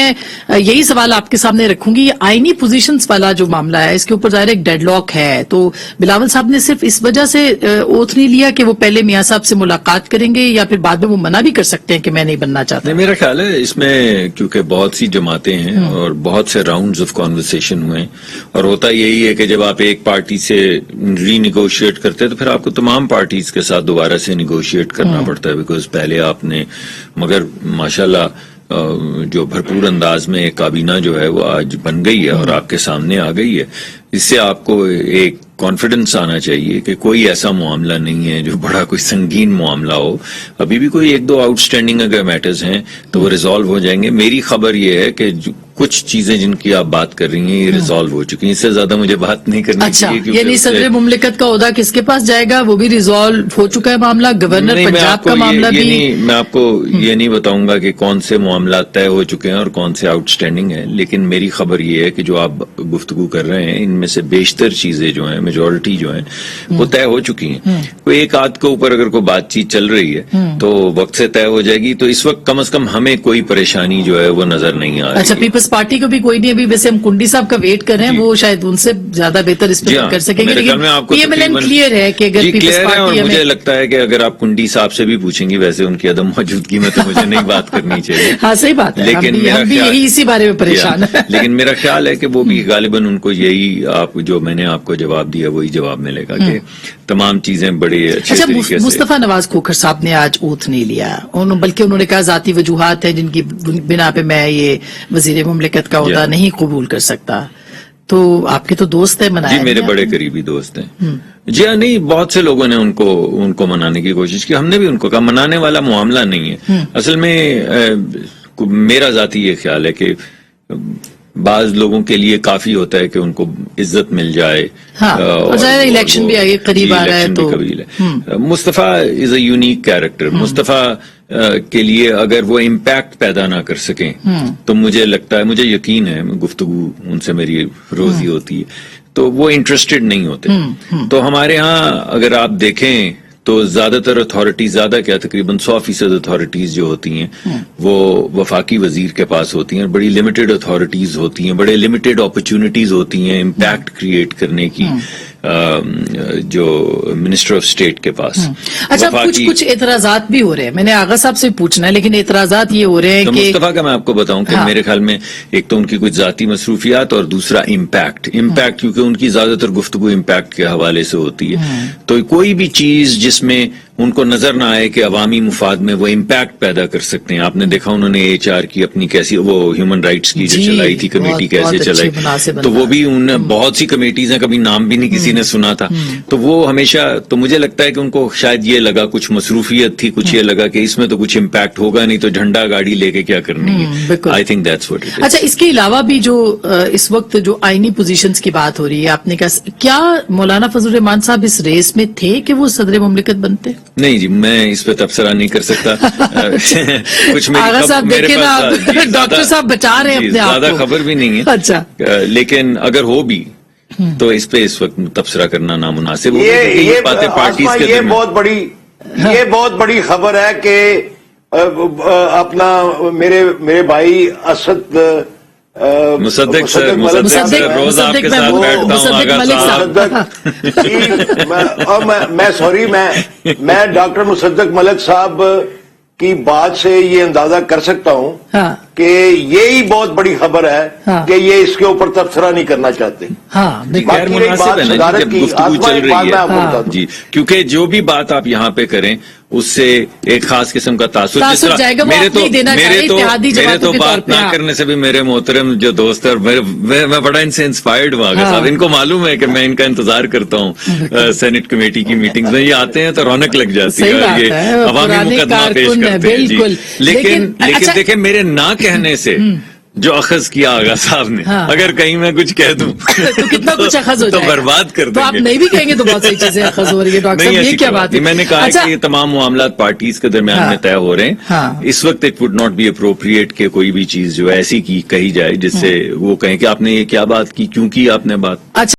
میں یہی سوال آپ کے سامنے رکھوں گی. یہ آئینی پوزیشنز والا جو معاملہ ہے اس کے اوپر ظاہر ایک ڈیڈ لاک ہے, تو بلاول صاحب نے صرف اس وجہ سے اوتھ نہیں لیا کہ وہ پہلے میاں صاحب سے ملاقات کریں گے, یا پھر بعد میں وہ منع بھی کر سکتے ہیں کہ میں نہیں بننا چاہتا؟ میرا خیال ہے اس میں کیونکہ بہت سی جماعتیں ہیں اور بہت سے راؤنڈز آف کانورسیشن ہوئے ہیں, اور ہوتا یہی ہے کہ جب آپ ایک پارٹی سے ری نیگوشیٹ کرتے ہیں تو پھر آپ کو تمام پارٹیز کے ساتھ دوبارہ سے نیگوشیٹ کرنا پڑتا ہے, بیکاز پہلے آپ نے, مگر ماشاءاللہ جو بھرپور انداز میں ایک کابینہ جو ہے وہ آج بن گئی ہے اور آپ کے سامنے آ گئی ہے. اس سے آپ کو ایک کانفیڈنس آنا چاہیے کہ کوئی ایسا معاملہ نہیں ہے جو بڑا کوئی سنگین معاملہ ہو. ابھی بھی کوئی ایک دو آؤٹ اسٹینڈنگ اگر میٹرز ہیں تو وہ ریزالو ہو جائیں گے. میری خبر یہ ہے کہ کچھ چیزیں جن کی آپ بات کر رہی ہیں یہ ریزالو ہو چکی ہیں, اس سے زیادہ مجھے بات نہیں کرنی چاہیے. اچھا, یعنی صدر مملکت کا عہدہ کس کے پاس جائے گا وہ بھی ریزالو ہو چکا ہے معاملہ, گورنر پنجاب کا معاملہ بھی. میں آپ کو یہ نہیں بتاؤں گا کہ کون سے معاملات طے ہو چکے ہیں اور کون سے آؤٹ اسٹینڈنگ ہیں, لیکن میری خبر یہ ہے کہ جو آپ گفتگو کر رہے ہیں ان میں سے بیشتر چیزیں جو ہیں, میجورٹی جو ہیں وہ طے ہو چکی ہیں. کوئی ایک آدھ کے اوپر اگر کوئی بات چیت چل رہی ہے تو وقت سے طے ہو جائے گی. تو اس وقت کم از کم ہمیں کوئی پریشانی جو ہے وہ نظر نہیں آ رہی. اچھا, پیپلز پارٹی کو بھی کوئی نہیں, ابھی ویسے ہم کنڈی صاحب کا ویٹ کر رہے ہیں, وہ شاید ان سے زیادہ بہتر اس پہ کر سکیں گے, لیکن P M L N clear ہے کہ اگر پیپلز پارٹی, مجھے لگتا ہے کہ اگر آپ کنڈی صاحب سے بھی پوچھیں گی, ویسے ان کی عدم موجودگی میں تو مجھے نہیں بات کرنی چاہیے. ہاں صحیح بات ہے, لیکن ہم بھی یہی اسی بارے میں پریشان ہیں. لیکن میرا خیال ہے کہ وہ بھی غالباً ان کو یہی آپ جو میں نے آپ کو جواب دیا وہی جواب ملے گا کہ تمام چیزیں بڑے اچھے طریقے سے. مصطفیٰ نواز کھوکھر صاحب نے آج اوتھ نہیں لیا, بلکہ انہوں نے کہا ذاتی وجوہات ہیں جن کی بنا پہ میں یہ وزیر مملکت کا عہدہ نہیں قبول کر سکتا. تو آپ کے تو دوست ہیں, منایا؟ جی میرے بڑے قریبی دوست ہیں. جی ہاں, نہیں بہت سے لوگوں نے ان کو منانے کی کوشش کی, ہم نے بھی ان کو کہا منانے والا معاملہ نہیں ہے. اصل میں میرا ذاتی یہ خیال ہے کہ بعض لوگوں کے لیے کافی ہوتا ہے کہ ان کو عزت مل جائے. الیکشن بھی آگے قریب آ رہا ہے تو مصطفیٰ از اے یونیک کیریکٹر. مصطفیٰ کے لیے اگر وہ امپیکٹ پیدا نہ کر سکیں تو مجھے لگتا ہے, مجھے یقین ہے, گفتگو ان سے میری روزی ہوتی ہے, تو وہ انٹرسٹڈ نہیں ہوتے. تو ہمارے ہاں اگر آپ دیکھیں تو زیادہ تر اتھارٹیز, زیادہ کیا تقریباً 100% اتھارٹیز جو ہوتی ہیں وہ وفاقی وزیر کے پاس ہوتی ہیں. بڑی لمیٹڈ اتھارٹیز ہوتی ہیں, بڑے لمیٹڈ اپرچونٹیز ہوتی ہیں امپیکٹ کریٹ کرنے کی جو منسٹر آف اسٹیٹ کے پاس. اچھا, کچھ اعتراضات بھی ہو رہے ہیں, میں نے آغا صاحب سے پوچھنا ہے, لیکن اعتراضات یہ ہو رہے ہیں کہ مصطفیٰ کا میں آپ کو بتاؤں کہ میرے خیال میں ایک تو ان کی کچھ ذاتی مصروفیات اور دوسرا امپیکٹ کیونکہ ان کی زیادہ تر گفتگو امپیکٹ کے حوالے سے ہوتی ہے. تو کوئی بھی چیز جس میں ان کو نظر نہ آئے کہ عوامی مفاد میں وہ امپیکٹ پیدا کر سکتے ہیں. آپ نے دیکھا انہوں نے HR کی اپنی کیسی وہ ہیومن رائٹس کی جو چلائی تھی کمیٹی, کیسے چلائی, تو وہ بھی بہت سی کمیٹیز ہیں, کبھی نام بھی نہیں کسی نے سنا تھا. تو وہ ہمیشہ, تو مجھے لگتا ہے کہ ان کو شاید یہ لگا کچھ مصروفیت تھی, کچھ یہ لگا کہ اس میں تو کچھ امپیکٹ ہوگا نہیں, تو جھنڈا گاڑی لے کے کیا کرنی ہے. I think that's what it is. اچھا, اس کے علاوہ بھی جو اس وقت جو آئینی پوزیشنز کی بات ہو رہی ہے, آپ نے کہا کیا مولانا فضل الرحمان صاحب اس ریس میں تھے کہ وہ صدر مملکت بنتے؟ نہیں جی, میں اس پہ تبصرہ نہیں کر سکتا. کچھ ڈاکٹر صاحب بچا رہے ہیں اپنے آپ کو, زیادہ خبر بھی نہیں ہے. اچھا, لیکن اگر ہو بھی تو اس پہ اس وقت تبصرہ کرنا نامناسب. یہ بہت بڑی خبر ہے کہ اپنا میرے بھائی اسد مصدق روز آپ کے ساتھ بیٹھتا ہوں. میں ڈاکٹر مصدق ملک صاحب کی بات سے یہ اندازہ کر سکتا ہوں کہ یہی بہت بڑی خبر ہے کہ یہ اس کے اوپر تبصرہ نہیں کرنا چاہتے. غیر مناسب ہے نا جب گفتگو چل رہی ہے جی, کیونکہ جو بھی بات آپ یہاں پہ کریں اس سے ایک خاص قسم کا تاثر میرے تو بات نہ کرنے سے بھی میرے محترم جو دوست ہے, اور میں بڑا ان سے انسپائرڈ ہوں. آگے صاحب ان کو معلوم ہے کہ میں ان کا انتظار کرتا ہوں سینٹ کمیٹی کی میٹنگز میں, یہ آتے ہیں تو رونق لگ جاتی ہے, یہ عوامی مقدمہ پیش کرتے ہیں. جی, لیکن دیکھیں میرے نہ کہنے سے جو اخذ کیا آغا صاحب نے, اگر کہیں میں کچھ کہہ دوں تو کتنا کچھ اخذ ہو جائے تو برباد کر دیں گے. تو آپ نہیں بھی کہیں گے تو بہت سی چیزیں اخذ ہو رہی ہے. ڈاکٹر صاحب یہ کیا بات ہے؟ میں نے کہا کہ یہ تمام معاملات پارٹیز کے درمیان میں طے ہو رہے ہیں. اس وقت it would not be appropriate کہ کوئی بھی چیز جو ایسی کی کہی جائے جس سے وہ کہیں کہ آپ نے یہ کیا بات کی, کیوں کی آپ نے بات.